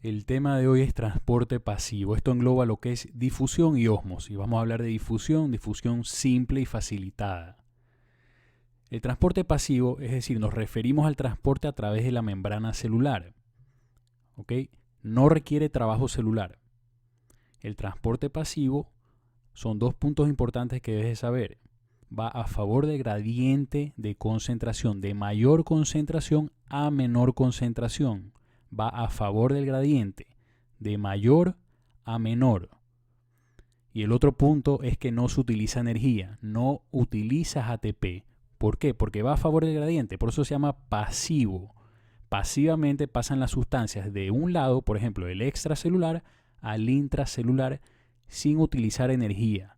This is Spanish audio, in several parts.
El tema de hoy es transporte pasivo. Esto engloba lo que es difusión y ósmosis. Vamos a hablar de difusión simple y facilitada. El transporte pasivo, es decir, nos referimos al transporte a través de la membrana celular. ¿Ok? No requiere trabajo celular. El transporte pasivo son dos puntos importantes que debes saber. Va a favor del gradiente de concentración, de mayor concentración a menor concentración. Va a favor del gradiente, de mayor a menor. Y el otro punto es que no se utiliza energía, no utilizas ATP. ¿Por qué? Porque va a favor del gradiente, por eso se llama pasivo. Pasivamente pasan las sustancias de un lado, por ejemplo, del extracelular al intracelular, sin utilizar energía,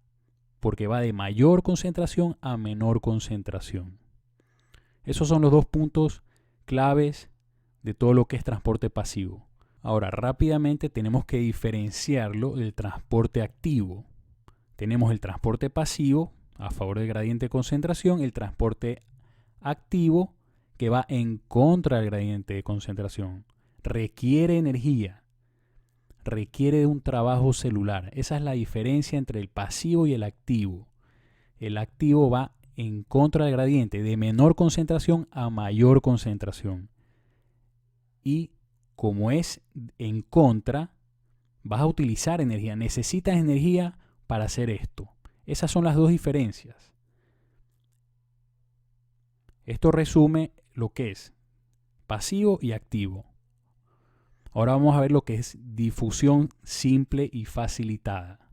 porque va de mayor concentración a menor concentración. Esos son los dos puntos claves de todo lo que es transporte pasivo. Ahora, rápidamente tenemos que diferenciarlo del transporte activo. Tenemos el transporte pasivo a favor del gradiente de concentración, el transporte activo que va en contra del gradiente de concentración. Requiere energía, requiere de un trabajo celular. Esa es la diferencia entre el pasivo y el activo. El activo va en contra del gradiente, de menor concentración a mayor concentración. Y como es en contra, vas a utilizar energía. Necesitas energía para hacer esto. Esas son las dos diferencias. Esto resume lo que es pasivo y activo. Ahora vamos a ver lo que es difusión simple y facilitada.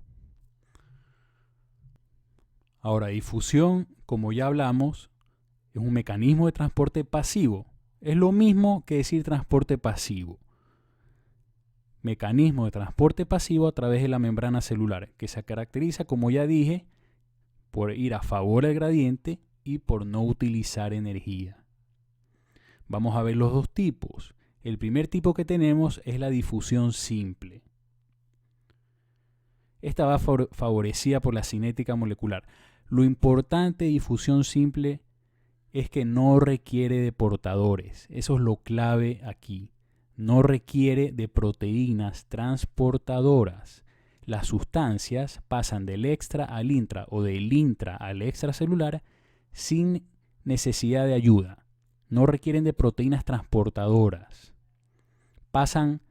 Ahora, difusión, como ya hablamos, es un mecanismo de transporte pasivo. Es lo mismo que decir transporte pasivo. Mecanismo de transporte pasivo a través de la membrana celular, que se caracteriza, como ya dije, por ir a favor del gradiente y por no utilizar energía. Vamos a ver los dos tipos. El primer tipo que tenemos es la difusión simple. Esta va favorecida por la cinética molecular. Lo importante de difusión simple es que no requiere de portadores. Eso es lo clave aquí. No requiere de proteínas transportadoras. Las sustancias pasan del extra al intra o del intra al extracelular sin necesidad de ayuda. No requieren de proteínas transportadoras. Pasan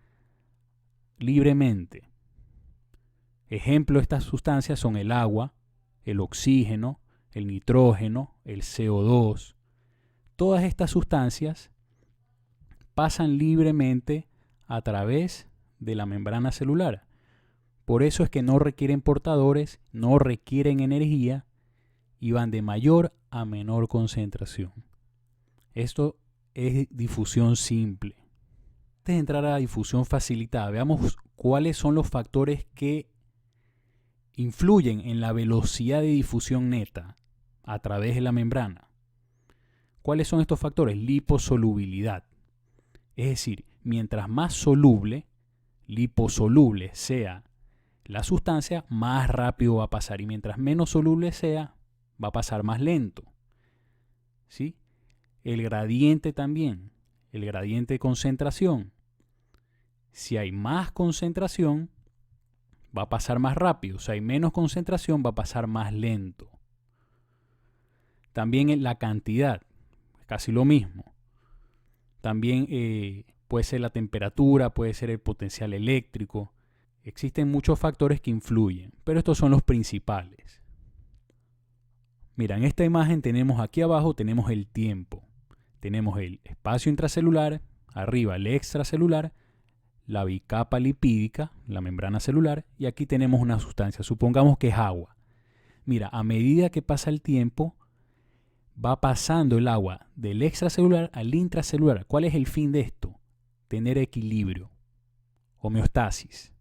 libremente. Ejemplo de estas sustancias son el agua, el oxígeno, el nitrógeno, el CO2. Todas estas sustancias pasan libremente a través de la membrana celular. Por eso es que no requieren portadores, no requieren energía y van de mayor a menor concentración. Esto es difusión simple. Antes de entrar a la difusión facilitada, veamos cuáles son los factores que influyen en la velocidad de difusión neta a través de la membrana. ¿Cuáles son estos factores? Liposolubilidad. Es decir, mientras más soluble, liposoluble sea la sustancia, más rápido va a pasar. Y mientras menos soluble sea, va a pasar más lento. ¿Sí? El gradiente también. El gradiente de concentración. Si hay más concentración, va a pasar más rápido. Si hay menos concentración, va a pasar más lento. También la cantidad, casi lo mismo. También puede ser la temperatura, puede ser el potencial eléctrico. Existen muchos factores que influyen, pero estos son los principales. Mira, en esta imagen tenemos aquí abajo, tenemos el tiempo. Tenemos el espacio intracelular, arriba el extracelular, la bicapa lipídica, la membrana celular, y aquí tenemos una sustancia, supongamos que es agua. Mira, a medida que pasa el tiempo, va pasando el agua del extracelular al intracelular. ¿Cuál es el fin de esto? Tener equilibrio, homeostasis,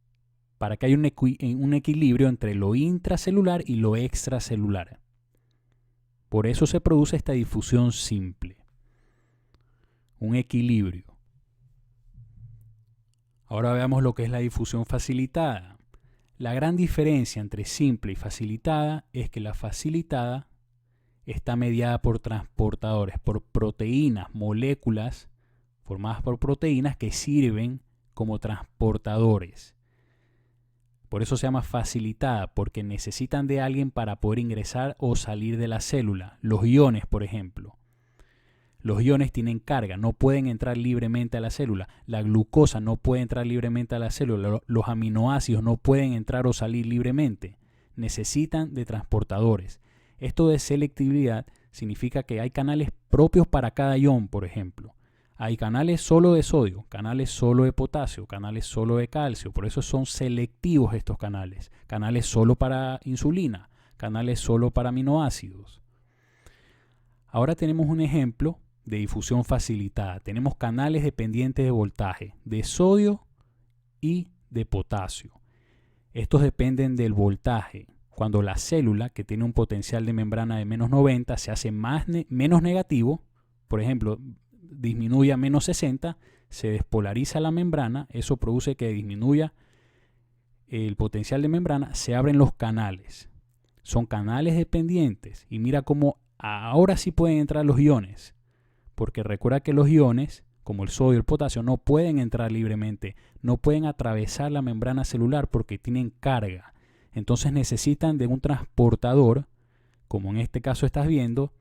para que haya un equilibrio entre lo intracelular y lo extracelular. Por eso se produce esta difusión simple, un equilibrio. Ahora veamos lo que es la difusión facilitada. La gran diferencia entre simple y facilitada es que la facilitada está mediada por transportadores, por proteínas, moléculas formadas por proteínas que sirven como transportadores. Por eso se llama facilitada, porque necesitan de alguien para poder ingresar o salir de la célula. Los iones, por ejemplo. Los iones tienen carga, no pueden entrar libremente a la célula. La glucosa no puede entrar libremente a la célula. Los aminoácidos no pueden entrar o salir libremente. Necesitan de transportadores. Esto de selectividad significa que hay canales propios para cada ion, por ejemplo. Hay canales solo de sodio, canales solo de potasio, canales solo de calcio. Por eso son selectivos estos canales. Canales solo para insulina, canales solo para aminoácidos. Ahora tenemos un ejemplo de difusión facilitada. Tenemos canales dependientes de voltaje, de sodio y de potasio. Estos dependen del voltaje. Cuando la célula, que tiene un potencial de membrana de menos 90, se hace menos negativo, por ejemplo, disminuye a menos 60, se despolariza la membrana, eso produce que disminuya el potencial de membrana, se abren los canales. Son canales dependientes y mira cómo ahora sí pueden entrar los iones, porque recuerda que los iones, como el sodio y el potasio, no pueden entrar libremente, no pueden atravesar la membrana celular porque tienen carga. Entonces necesitan de un transportador, como en este caso estás viendo,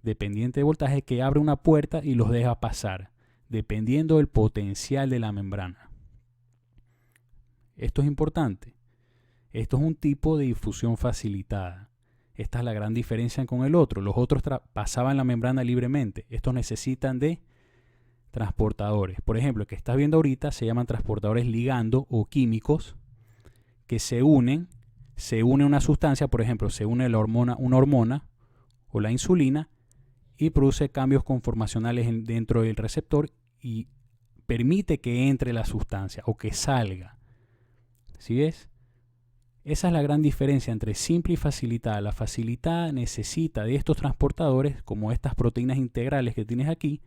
dependiente de voltaje, que abre una puerta y los deja pasar, dependiendo del potencial de la membrana. Esto es importante. Esto es un tipo de difusión facilitada. Esta es la gran diferencia con el otro. Los otros pasaban la membrana libremente. Estos necesitan de transportadores. Por ejemplo, el que estás viendo ahorita se llaman transportadores ligando o químicos que se une una sustancia, por ejemplo, se une una hormona o la insulina y produce cambios conformacionales dentro del receptor y permite que entre la sustancia o que salga. ¿Sí ves? Esa es la gran diferencia entre simple y facilitada. La facilitada necesita de estos transportadores, como estas proteínas integrales que tienes aquí,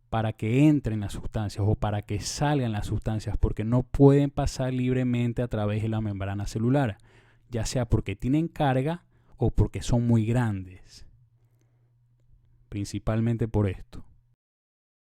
para que entren las sustancias o para que salgan las sustancias, porque no pueden pasar libremente a través de la membrana celular, ya sea porque tienen carga o porque son muy grandes. Principalmente por esto.